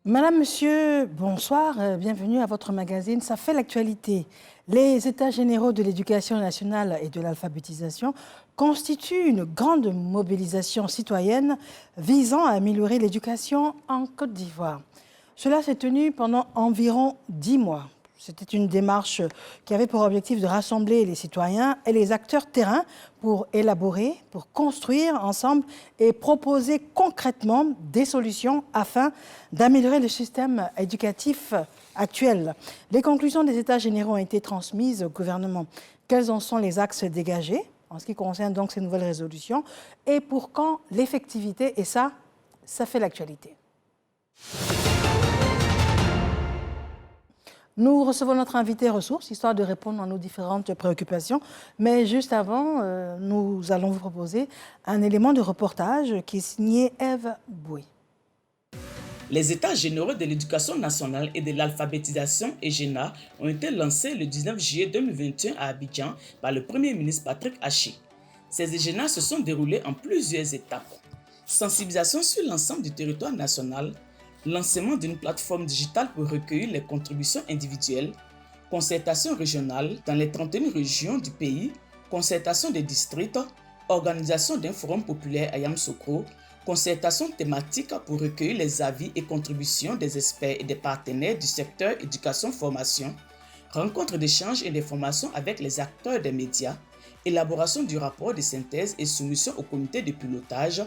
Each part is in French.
Madame, Monsieur, bonsoir, bienvenue à votre magazine. Ça fait l'actualité. Les États généraux de l'éducation nationale et de l'alphabétisation constituent une grande mobilisation citoyenne visant à améliorer l'éducation en Côte d'Ivoire. Cela s'est tenu pendant environ 10 mois. C'était une démarche qui avait pour objectif de rassembler les citoyens et les acteurs terrain pour élaborer, pour construire ensemble et proposer concrètement des solutions afin d'améliorer le système éducatif actuel. Les conclusions des États généraux ont été transmises au gouvernement. Quels en sont les axes dégagés en ce qui concerne donc ces nouvelles résolutions et pour quand l'effectivité? Et ça fait l'actualité. Nous recevons notre invité ressources, histoire de répondre à nos différentes préoccupations. Mais juste avant, nous allons vous proposer un élément de reportage qui est signé Ève Boué. Les États généraux de l'éducation nationale et de l'alphabétisation EGENA ont été lancés le 19 juillet 2021 à Abidjan par le Premier ministre Patrick Haché. Ces EGENA se sont déroulés en plusieurs étapes. Sensibilisation sur l'ensemble du territoire national, lancement d'une plateforme digitale pour recueillir les contributions individuelles, concertation régionale dans les 31 régions du pays, concertation des districts, organisation d'un forum populaire à Yamoussoukro, concertation thématique pour recueillir les avis et contributions des experts et des partenaires du secteur éducation-formation, rencontre d'échange et d'information avec les acteurs des médias, élaboration du rapport de synthèse et soumission au comité de pilotage,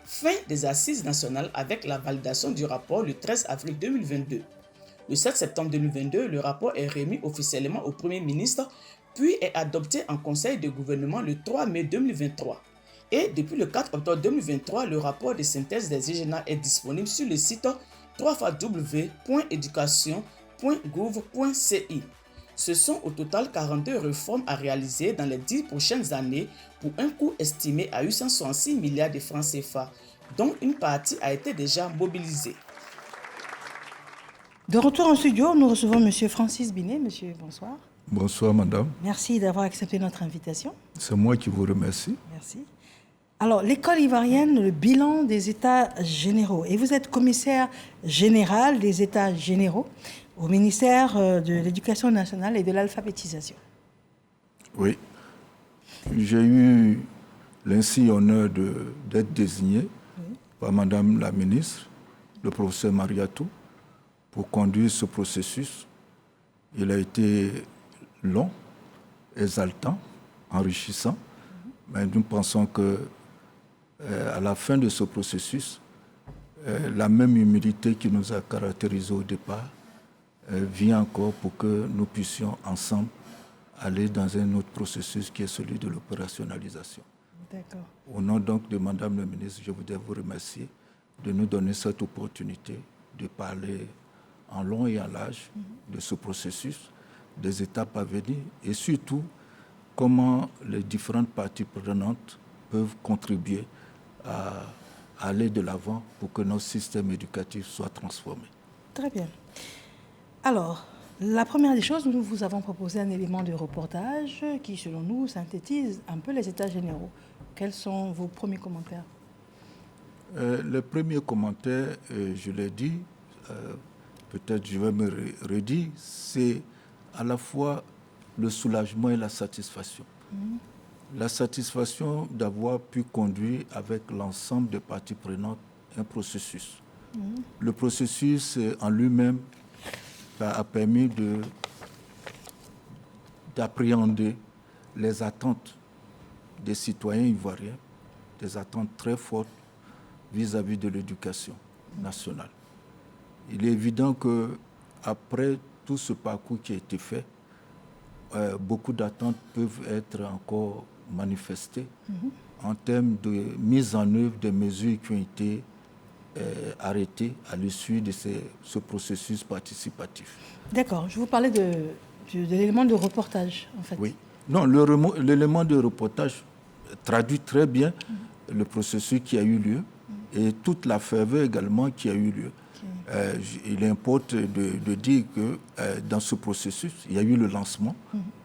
fin des assises nationales avec la validation du rapport le 13 avril 2022. Le 7 septembre 2022, le rapport est remis officiellement au Premier ministre, puis est adopté en Conseil de gouvernement le 3 mai 2023. Et depuis le 4 octobre 2023, le rapport de synthèse des EGENA est disponible sur le site www.education.gouv.ci. Ce sont au total 42 réformes à réaliser dans les 10 prochaines années pour un coût estimé à 866 milliards de francs CFA, dont une partie a été déjà mobilisée. De retour en studio, nous recevons M. Francis Binet. Monsieur, bonsoir. Bonsoir, madame. Merci d'avoir accepté notre invitation. C'est moi qui vous remercie. Merci. Alors, l'école ivoirienne, le bilan des États généraux. Et vous êtes commissaire général des États généraux au ministère de l'Éducation nationale et de l'alphabétisation. Oui. J'ai eu l'insigne honneur d'être désigné par madame la ministre, le professeur Mariatou, pour conduire ce processus. Il a été long, exaltant, enrichissant, mais nous pensons que à la fin de ce processus, la même humilité qui nous a caractérisés au départ vient encore pour que nous puissions ensemble aller dans un autre processus qui est celui de l'opérationnalisation. D'accord. Au nom donc de madame la ministre, je voudrais vous remercier de nous donner cette opportunité de parler en long et en large de ce processus, des étapes à venir et surtout comment les différentes parties prenantes peuvent contribuer à aller de l'avant pour que notre système éducatif soit transformé. Très bien. Alors, la première des choses, nous vous avons proposé un élément de reportage qui, selon nous, synthétise un peu les États généraux. Quels sont vos premiers commentaires? Le premier commentaire, je l'ai dit, peut-être je vais me redire, c'est à la fois le soulagement et la satisfaction. La satisfaction d'avoir pu conduire avec l'ensemble des parties prenantes un processus. Le processus en lui-même a permis d'appréhender les attentes des citoyens ivoiriens, des attentes très fortes vis-à-vis de l'éducation nationale. Il est évident qu'après tout ce parcours qui a été fait, beaucoup d'attentes peuvent être encore manifestées en termes de mise en œuvre des mesures qui ont été arrêtées à l'issue de ce processus participatif. D'accord, je vous parlais de l'élément de reportage, en fait. Oui. Non, l'élément de reportage traduit très bien le processus qui a eu lieu et toute la ferveur également qui a eu lieu. Il importe de dire que dans ce processus, il y a eu le lancement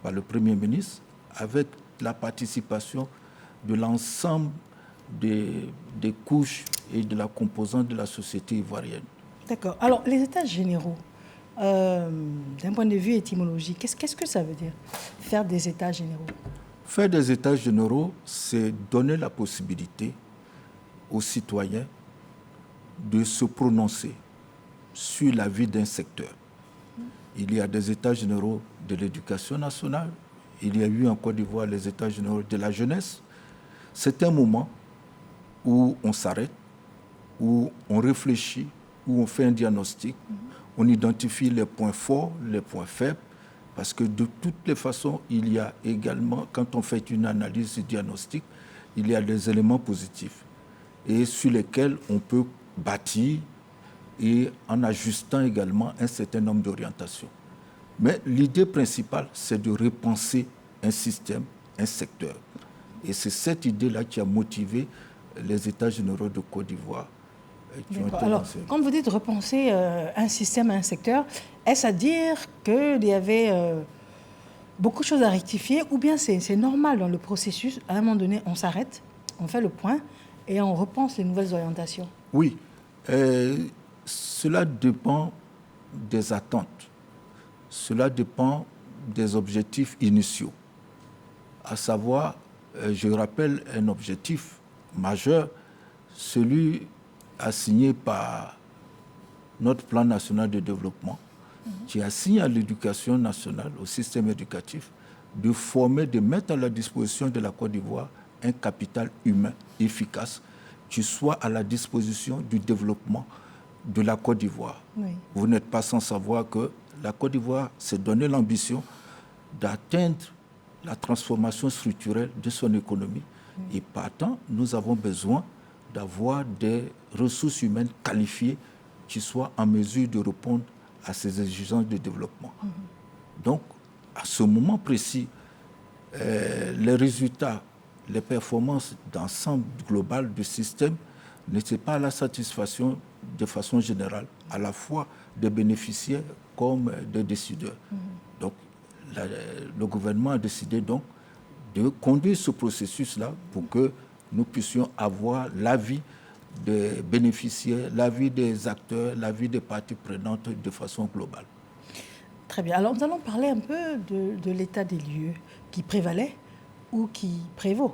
par le Premier ministre avec la participation de l'ensemble des couches et de la composante de la société ivoirienne. D'accord. Alors, les états généraux, d'un point de vue étymologique, qu'est-ce que ça veut dire, faire des états généraux? Faire des états généraux, c'est donner la possibilité aux citoyens de se prononcer sur la vie d'un secteur. Il y a des états généraux de l'éducation nationale, il y a eu en Côte d'Ivoire les états généraux de la jeunesse. C'est un moment où on s'arrête, où on réfléchit, où on fait un diagnostic, on identifie les points forts, les points faibles, parce que de toutes les façons, il y a également, quand on fait une analyse diagnostique, il y a des éléments positifs et sur lesquels on peut bâtir et en ajustant également un certain nombre d'orientations. Mais l'idée principale, c'est de repenser un système, un secteur. Et c'est cette idée-là qui a motivé les États généraux de Côte d'Ivoire qui ont été Alors, lancés. quand vous dites repenser un système, un secteur, est-ce à dire qu'il y avait beaucoup de choses à rectifier ou bien c'est normal dans le processus, à un moment donné, on s'arrête, on fait le point et on repense les nouvelles orientations? Oui, cela dépend des attentes. Cela dépend des objectifs initiaux. À savoir, je rappelle un objectif majeur, celui assigné par notre plan national de développement, qui assigne à l'éducation nationale, au système éducatif, de former, de mettre à la disposition de la Côte d'Ivoire un capital humain efficace qui soit à la disposition du développement de la Côte d'Ivoire. Oui. Vous n'êtes pas sans savoir que la Côte d'Ivoire s'est donné l'ambition d'atteindre la transformation structurelle de son économie. Et partant, nous avons besoin d'avoir des ressources humaines qualifiées qui soient en mesure de répondre à ces exigences de développement. Donc, à ce moment précis, les résultats, les performances d'ensemble global du système n'étaient pas à la satisfaction de façon générale, à la fois des bénéficiaires comme des décideurs. Donc, le gouvernement a décidé donc de conduire ce processus-là pour que nous puissions avoir l'avis des bénéficiaires, l'avis des acteurs, l'avis des parties prenantes de façon globale. Très bien. Alors, nous allons parler un peu de l'état des lieux qui prévalait ou qui prévaut.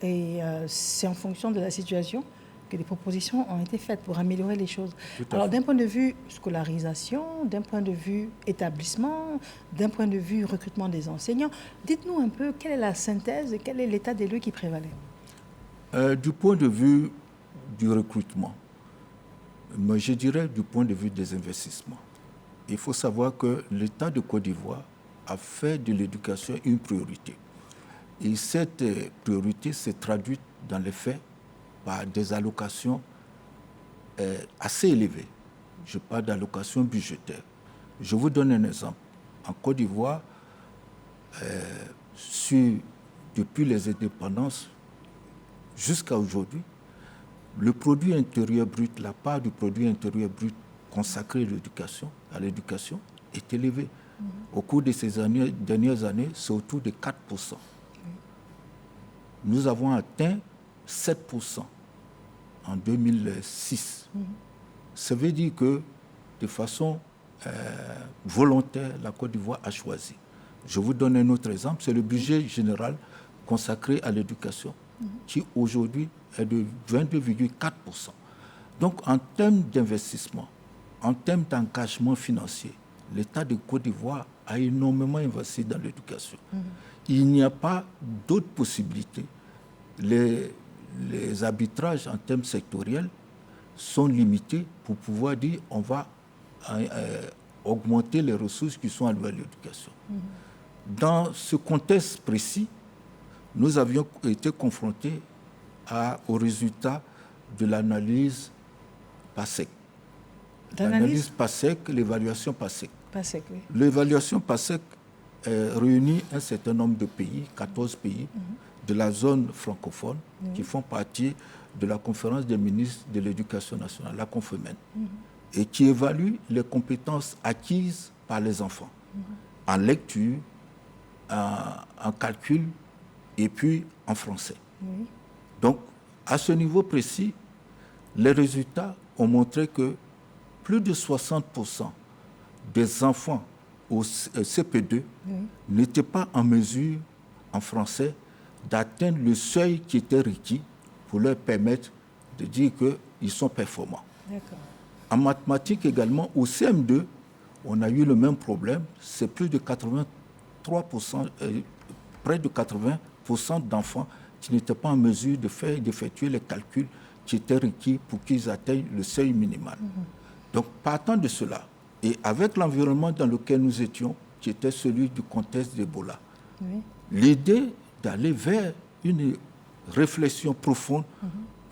Et c'est en fonction de la situation que des propositions ont été faites pour améliorer les choses. Alors, d'un point de vue scolarisation, d'un point de vue établissement, d'un point de vue recrutement des enseignants, dites-nous un peu quelle est la synthèse et quel est l'état des lieux qui prévalait. Du point de vue du recrutement, moi je dirais du point de vue des investissements. Il faut savoir que l'État de Côte d'Ivoire a fait de l'éducation une priorité. Et cette priorité s'est traduite dans les faits par des allocations assez élevées. Je parle d'allocations budgétaires. Je vous donne un exemple. En Côte d'Ivoire, depuis les indépendances jusqu'à aujourd'hui, le produit intérieur brut, la part du produit intérieur brut consacré à l'éducation est élevée. Au cours de ces dernières années, c'est autour de 4%. Nous avons atteint 7% en 2006. Ça veut dire que de façon volontaire, la Côte d'Ivoire a choisi. Je vous donne un autre exemple, c'est le budget général consacré à l'éducation, qui aujourd'hui est de 22,4%. Donc en termes d'investissement, en termes d'engagement financier, l'État de Côte d'Ivoire a énormément investi dans l'éducation. Il n'y a pas d'autres possibilités. Les arbitrages en termes sectoriels sont limités pour pouvoir dire on va augmenter les ressources qui sont allouées à l'éducation. Dans ce contexte précis, nous avions été confrontés aux résultats de l'analyse PASEC. L'analyse PASEC, l'évaluation PASEC. PASEC, oui. L'évaluation PASEC réunit un certain nombre de pays, 14 pays, de la zone francophone, qui font partie de la conférence des ministres de l'Éducation nationale, la CONFEMEN, et qui évalue les compétences acquises par les enfants, en lecture, en calcul, et puis en français. Donc, à ce niveau précis, les résultats ont montré que plus de 60% des enfants au CP2 n'étaient pas en mesure, en français, d'atteindre le seuil qui était requis pour leur permettre de dire qu'ils sont performants. D'accord. En mathématiques également, au CM2, on a eu le même problème. C'est plus de 83%, près de 80% d'enfants qui n'étaient pas en mesure d'effectuer les calculs qui étaient requis pour qu'ils atteignent le seuil minimal. Donc, partant de cela, et avec l'environnement dans lequel nous étions, qui était celui du contexte d'Ebola, l'idée d'aller vers une réflexion profonde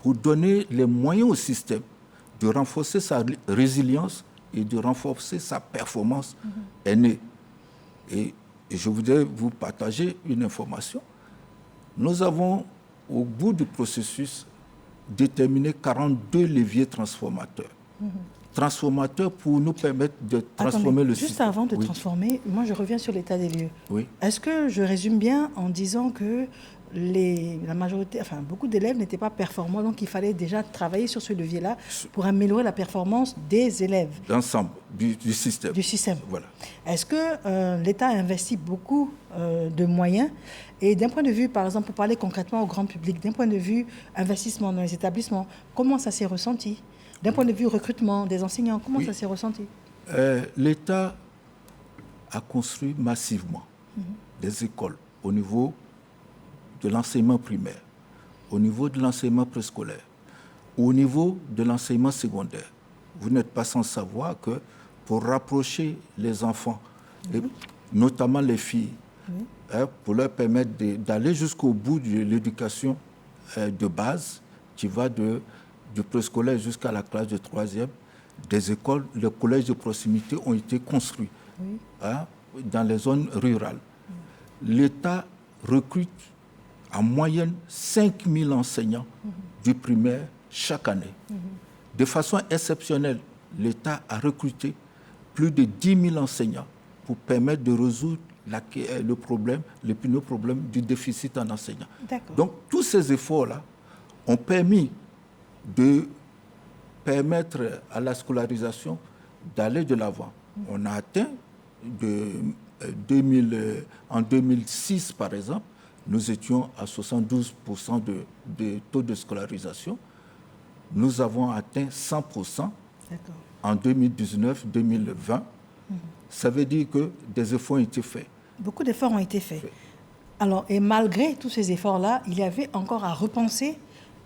pour donner les moyens au système de renforcer sa résilience et de renforcer sa performance est née. Et je voudrais vous partager une information. Nous avons, au bout du processus, déterminé 42 leviers transformateurs. Transformateurs pour nous permettre de transformer le système. Juste avant de transformer, moi je reviens sur l'état des lieux. Oui. Est-ce que je résume bien en disant que la majorité, enfin beaucoup d'élèves n'étaient pas performants, donc il fallait déjà travailler sur ce levier-là pour améliorer la performance des élèves. L'ensemble du système. Du système. Voilà. Est-ce que l'État a investi beaucoup de moyens? Et d'un point de vue, par exemple, pour parler concrètement au grand public, d'un point de vue investissement dans les établissements, comment ça s'est ressenti? D'un point de vue recrutement des enseignants, comment ça s'est ressenti? L'État a construit massivement des écoles au niveau de l'enseignement primaire, au niveau de l'enseignement préscolaire, au niveau de l'enseignement secondaire. Vous n'êtes pas sans savoir que pour rapprocher les enfants, et notamment les filles, pour leur permettre d'aller jusqu'au bout de l'éducation de base, qui va du préscolaire jusqu'à la classe de 3e, des écoles, les collèges de proximité ont été construits dans les zones rurales. L'État recrute en moyenne 5 000 enseignants du primaire chaque année. De façon exceptionnelle, l'État a recruté plus de 10 000 enseignants pour permettre de résoudre l'épineux problème du déficit en enseignants. Donc, tous ces efforts-là ont permis de permettre à la scolarisation d'aller de l'avant. On a atteint, en 2006 par exemple, nous étions à 72% de taux de scolarisation. Nous avons atteint 100% en 2019-2020. Ça veut dire que des efforts ont été faits. Beaucoup d'efforts ont été faits. Alors, et malgré tous ces efforts-là, il y avait encore à repenser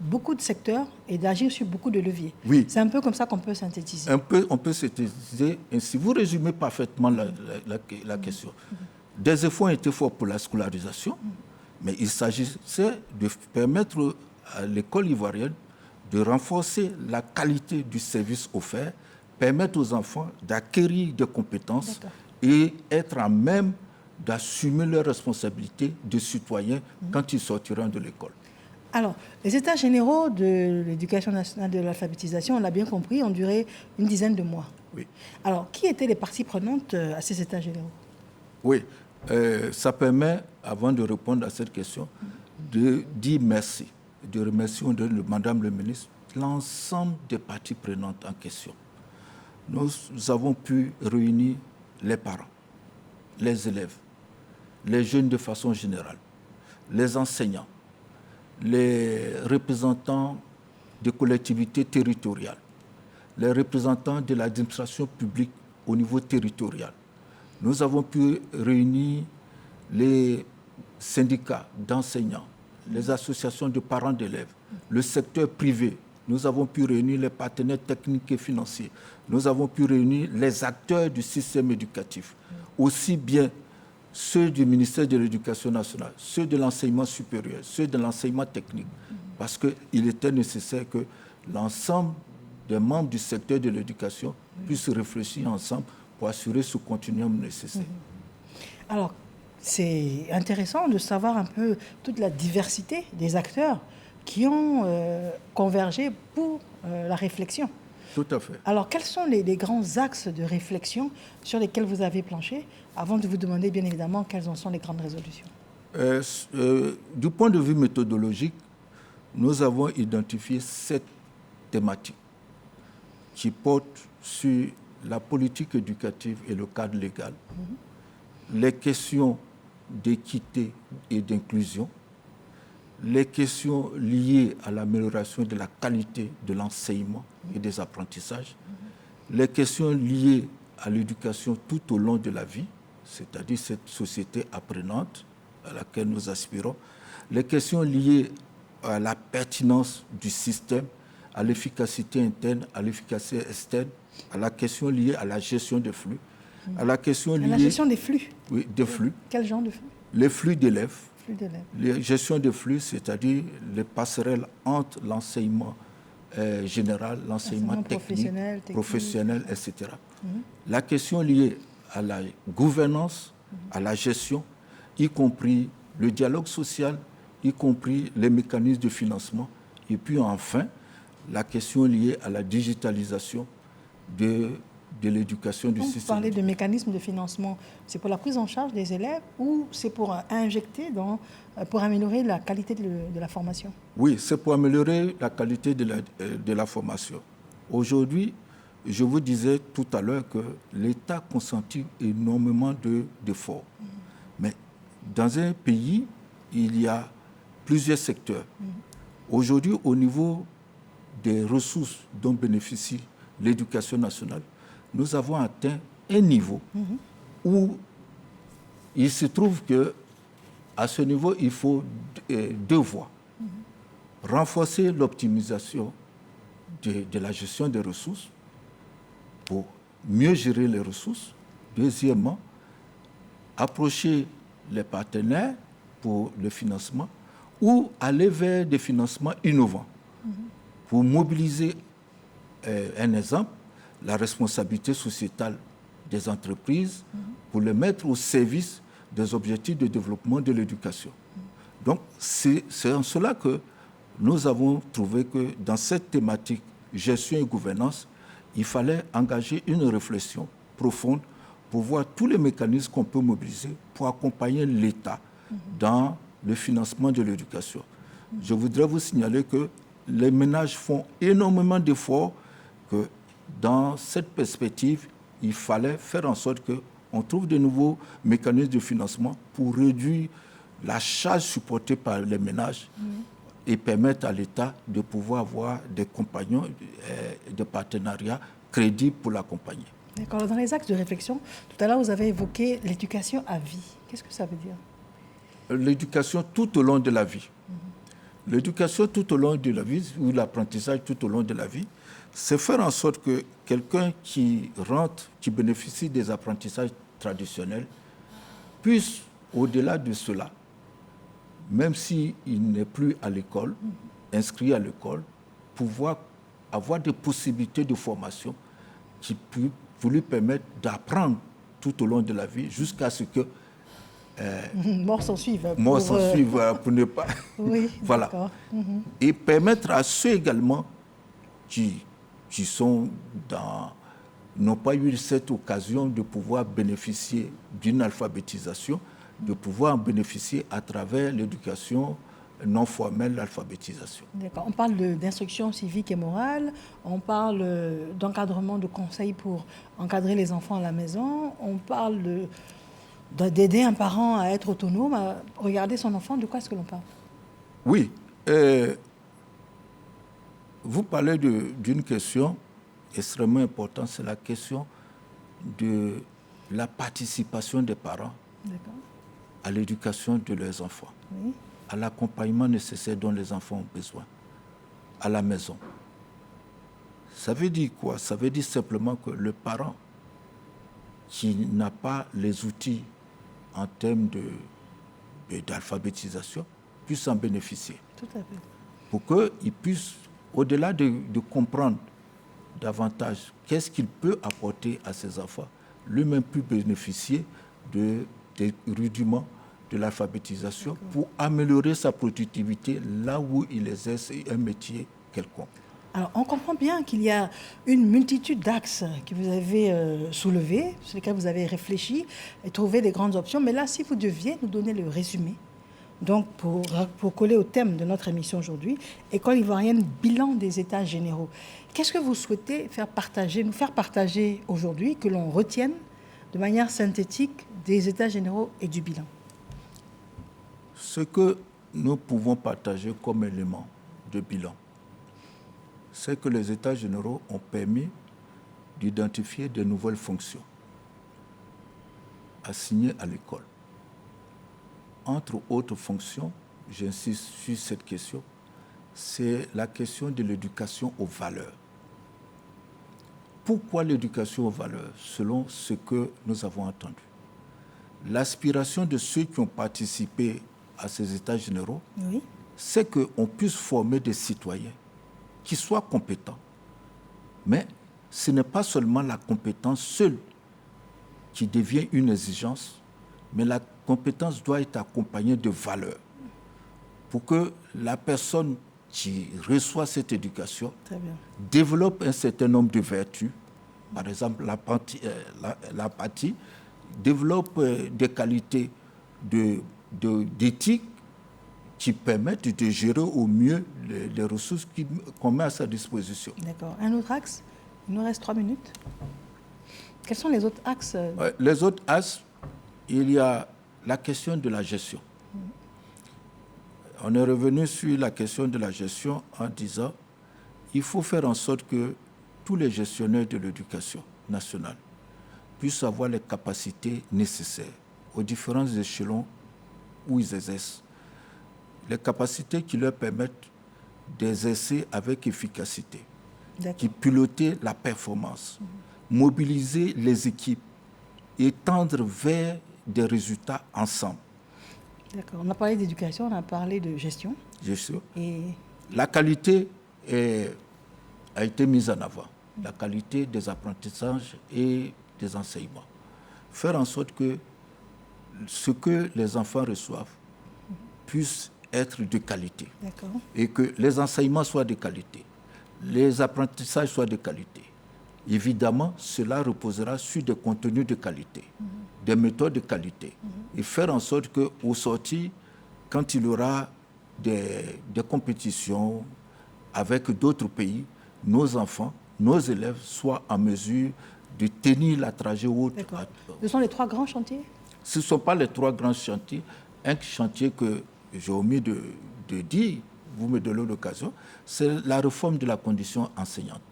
beaucoup de secteurs et d'agir sur beaucoup de leviers. Oui. C'est un peu comme ça qu'on peut synthétiser. On peut synthétiser ainsi. Vous résumez parfaitement la question. Des efforts ont été faits pour la scolarisation, mais il s'agissait de permettre à l'école ivoirienne de renforcer la qualité du service offert, permettre aux enfants d'acquérir des compétences et être à même d'assumer leurs responsabilités de citoyens quand ils sortiront de l'école. Alors, les états généraux de l'éducation nationale de l'alphabétisation, on l'a bien compris, ont duré une dizaine de mois. Oui. Alors, qui étaient les parties prenantes à ces états généraux? Oui, ça permet, avant de répondre à cette question, de dire merci, de remercier Madame le ministre, l'ensemble des parties prenantes en question. Nous avons pu réunir les parents, les élèves, les jeunes de façon générale, les enseignants, les représentants des collectivités territoriales, les représentants de l'administration publique au niveau territorial. Nous avons pu réunir les syndicats d'enseignants, les associations de parents d'élèves, le secteur privé. Nous avons pu réunir les partenaires techniques et financiers. Nous avons pu réunir les acteurs du système éducatif, aussi bien ceux du ministère de l'Éducation nationale, ceux de l'enseignement supérieur, ceux de l'enseignement technique, parce qu'il était nécessaire que l'ensemble des membres du secteur de l'éducation puissent réfléchir ensemble pour assurer ce continuum nécessaire. Alors, c'est intéressant de savoir un peu toute la diversité des acteurs qui ont convergé pour la réflexion. Tout à fait. Alors, quels sont les grands axes de réflexion sur lesquels vous avez planché, avant de vous demander, bien évidemment, quelles en sont les grandes résolutions? Du point de vue méthodologique, nous avons identifié 7 thématiques qui portent sur la politique éducative et le cadre légal, les questions d'équité et d'inclusion, les questions liées à l'amélioration de la qualité de l'enseignement et des apprentissages, les questions liées à l'éducation tout au long de la vie, c'est-à-dire cette société apprenante à laquelle nous aspirons, les questions liées à la pertinence du système, à l'efficacité interne, à l'efficacité externe, à la question liée à la gestion des flux, à la question liée... À la gestion des flux. Oui, des flux. Quel genre de flux? Les flux d'élèves. La gestion des flux, c'est-à-dire les passerelles entre l'enseignement général, l'enseignement technique, professionnel, etc. La question liée à la gouvernance, à la gestion, y compris le dialogue social, y compris les mécanismes de financement, et puis enfin, la question liée à la digitalisation de l'éducation du système. Vous parlez de mécanismes de financement, c'est pour la prise en charge des élèves ou c'est pour injecter, pour améliorer la qualité de la formation? Oui, c'est pour améliorer la qualité de la formation. Aujourd'hui, je vous disais tout à l'heure que l'État consentit énormément d'efforts. Mais dans un pays, il y a plusieurs secteurs. Aujourd'hui, au niveau des ressources dont bénéficie l'éducation nationale, nous avons atteint un niveau où il se trouve qu'à ce niveau, il faut deux voies. Renforcer l'optimisation de la gestion des ressources pour mieux gérer les ressources. Deuxièmement, approcher les partenaires pour le financement ou aller vers des financements innovants pour mobiliser, un exemple, la responsabilité sociétale des entreprises pour les mettre au service des objectifs de développement de l'éducation. Donc, c'est en cela que nous avons trouvé que dans cette thématique gestion et gouvernance, il fallait engager une réflexion profonde pour voir tous les mécanismes qu'on peut mobiliser pour accompagner l'État dans le financement de l'éducation. Je voudrais vous signaler que les ménages font énormément d'efforts, que dans cette perspective, il fallait faire en sorte qu'on trouve de nouveaux mécanismes de financement pour réduire la charge supportée par les ménages et permettre à l'État de pouvoir avoir des compagnons, des partenariats crédibles pour l'accompagner. D'accord. Dans les axes de réflexion, tout à l'heure, vous avez évoqué l'éducation à vie. Qu'est-ce que ça veut dire? L'éducation tout au long de la vie. L'éducation tout au long de la vie, ou l'apprentissage tout au long de la vie, c'est faire en sorte que quelqu'un qui rentre, qui bénéficie des apprentissages traditionnels, puisse, au-delà de cela, même s'il n'est plus à l'école, inscrit à l'école, pouvoir avoir des possibilités de formation qui pour lui permettre d'apprendre tout au long de la vie jusqu'à ce que mort s'en suive. Mort s'en suive pour ne pas... Oui, voilà. Et permettre à ceux également qui n'ont pas eu cette occasion de pouvoir bénéficier d'une alphabétisation, de pouvoir en bénéficier à travers l'éducation non formelle, l'alphabétisation. D'accord. On parle d'instruction civique et morale, on parle d'encadrement de conseils pour encadrer les enfants à la maison, on parle d'aider un parent à être autonome, à regarder son enfant. De quoi est-ce que l'on parle? Oui. Vous parlez d'une question extrêmement importante, c'est la question de la participation des parents à l'éducation de leurs enfants, à l'accompagnement nécessaire dont les enfants ont besoin, à la maison. Ça veut dire quoi? Ça veut dire simplement que le parent qui n'a pas les outils en termes d'alphabétisation puisse en bénéficier. Tout à fait. Pour qu'il puisse, au-delà de comprendre davantage qu'est-ce qu'il peut apporter à ses enfants, lui-même peut bénéficier des rudiments de l'alphabétisation pour améliorer sa productivité là où il exerce un métier quelconque. Alors, on comprend bien qu'il y a une multitude d'axes que vous avez soulevés, sur lesquels vous avez réfléchi et trouvé des grandes options. Mais là, si vous deviez nous donner le résumé Donc, pour coller au thème de notre émission aujourd'hui, École ivoirienne, bilan des États généraux. Qu'est-ce que vous souhaitez nous faire partager aujourd'hui, que l'on retienne de manière synthétique des États généraux et du bilan? Ce que nous pouvons partager comme élément de bilan, c'est que les États généraux ont permis d'identifier de nouvelles fonctions assignées à l'école. Entre autres fonctions, j'insiste sur cette question, c'est la question de l'éducation aux valeurs. Pourquoi l'éducation aux valeurs? Selon ce que nous avons entendu. L'aspiration de ceux qui ont participé à ces États généraux, Oui. c'est qu'on puisse former des citoyens qui soient compétents. Mais ce n'est pas seulement la compétence seule qui devient une exigence, mais la compétence doit être accompagnée de valeurs pour que la personne qui reçoit cette éducation développe un certain nombre de vertus, par exemple l'apathie, développe des qualités d'éthique qui permettent de gérer au mieux les ressources qu'on met à sa disposition. D'accord. Un autre axe? Il nous reste 3 minutes. Quels sont les autres axes? Les autres axes, il y a la question de la gestion. On est revenu sur la question de la gestion en disant qu'il faut faire en sorte que tous les gestionnaires de l'éducation nationale puissent avoir les capacités nécessaires aux différents échelons où ils exercent. Les capacités qui leur permettent d'exercer avec efficacité, qui piloter la performance, mobiliser les équipes et tendre vers des résultats ensemble. D'accord. On a parlé d'éducation, on a parlé de gestion. Et la qualité a été mise en avant. La qualité des apprentissages et des enseignements. Faire en sorte que ce que les enfants reçoivent puisse être de qualité. Et que les enseignements soient de qualité. Les apprentissages soient de qualité. Évidemment, cela reposera sur des contenus de qualité, des méthodes de qualité. Et faire en sorte qu'au sortir, quand il y aura des compétitions avec d'autres pays, nos enfants, nos élèves soient en mesure de tenir la trajectoire haute. Ce sont les 3 grands chantiers? Ce ne sont pas les 3 grands chantiers. Un chantier que j'ai omis de dire, vous me donnez l'occasion, c'est la réforme de la condition enseignante.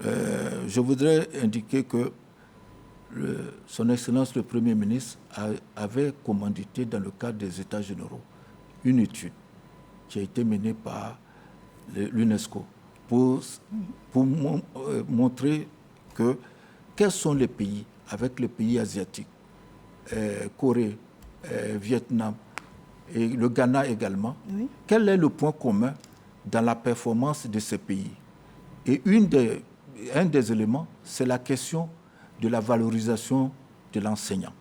Je voudrais indiquer que Son Excellence le Premier ministre avait commandité dans le cadre des États généraux une étude qui a été menée par l'UNESCO pour montrer quels sont les pays, avec les pays asiatiques, Corée, Vietnam et le Ghana également, quel est le point commun dans la performance de ces pays. Et un des éléments, c'est la question de la valorisation de l'enseignant.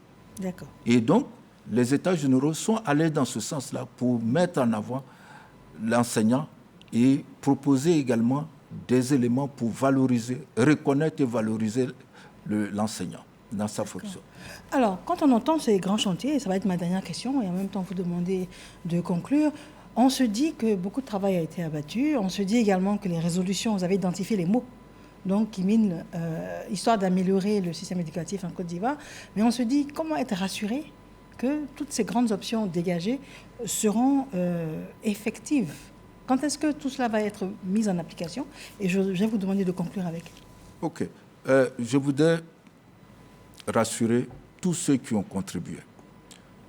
Et donc, les États généraux sont allés dans ce sens-là pour mettre en avant l'enseignant et proposer également des éléments pour valoriser, reconnaître et valoriser l'enseignant dans sa fonction. Alors, quand on entend ces grands chantiers, et ça va être ma dernière question, et en même temps vous demander de conclure, on se dit que beaucoup de travail a été abattu, on se dit également que les résolutions, vous avez identifié les mots, donc qui minent, histoire d'améliorer le système éducatif en Côte d'Ivoire, mais on se dit comment être rassuré que toutes ces grandes options dégagées seront effectives. Quand est-ce que tout cela va être mis en application? Et je vais vous demander de conclure avec. OK. Je voudrais rassurer tous ceux qui ont contribué,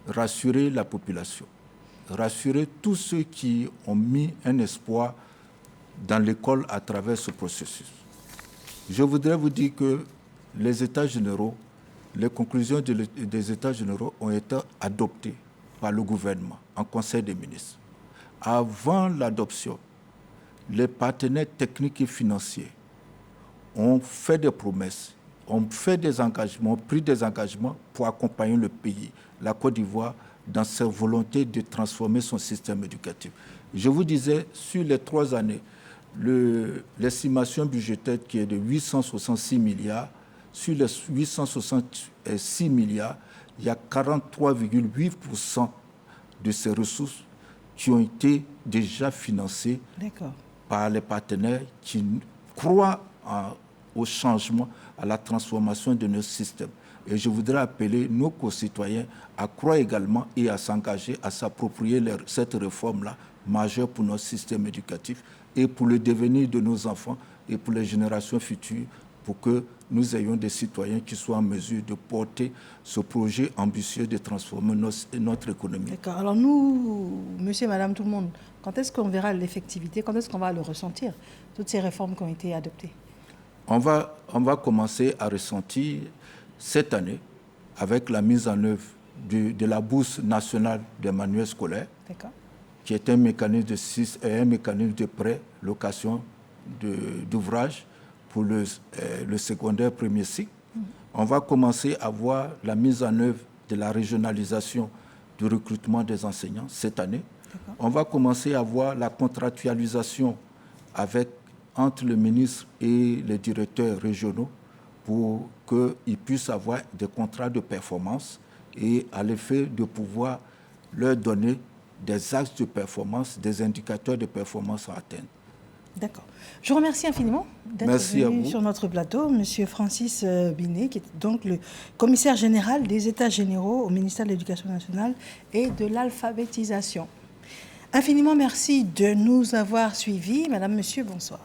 rassurer la population, rassurer tous ceux qui ont mis un espoir dans l'école à travers ce processus. Je voudrais vous dire que les États généraux, les conclusions des États généraux ont été adoptées par le gouvernement en Conseil des ministres. Avant l'adoption, les partenaires techniques et financiers ont fait des promesses, ont fait des engagements, ont pris des engagements pour accompagner le pays, la Côte d'Ivoire, dans sa volonté de transformer son système éducatif. Je vous disais, sur les 3 années, l'estimation budgétaire qui est de 866 milliards, sur les 866 milliards, il y a 43,8% de ces ressources qui ont été déjà financées par les partenaires qui croient au changement, à la transformation de nos systèmes. Et je voudrais appeler nos concitoyens à croire également et à s'engager à s'approprier cette réforme-là, majeure pour notre système éducatif et pour le devenir de nos enfants et pour les générations futures, pour que nous ayons des citoyens qui soient en mesure de porter ce projet ambitieux de transformer notre économie. D'accord. Alors nous, monsieur, madame, tout le monde, quand est-ce qu'on verra l'effectivité, quand est-ce qu'on va le ressentir, toutes ces réformes qui ont été adoptées? On va commencer à ressentir cette année avec la mise en œuvre de la bourse nationale des manuels scolaires, qui est un mécanisme de prêt, location d'ouvrages pour le secondaire premier cycle. On va commencer à voir la mise en œuvre de la régionalisation du recrutement des enseignants cette année. On va commencer à voir la contractualisation entre le ministre et les directeurs régionaux pour qu'ils puissent avoir des contrats de performance et à l'effet de pouvoir leur donner des axes de performance, des indicateurs de performance à atteindre. D'accord. Je vous remercie infiniment d'être venu sur notre plateau, M. Francis Binet, qui est donc le commissaire général des États généraux au ministère de l'Éducation nationale et de l'alphabétisation. Infiniment merci de nous avoir suivis. Madame, Monsieur, bonsoir.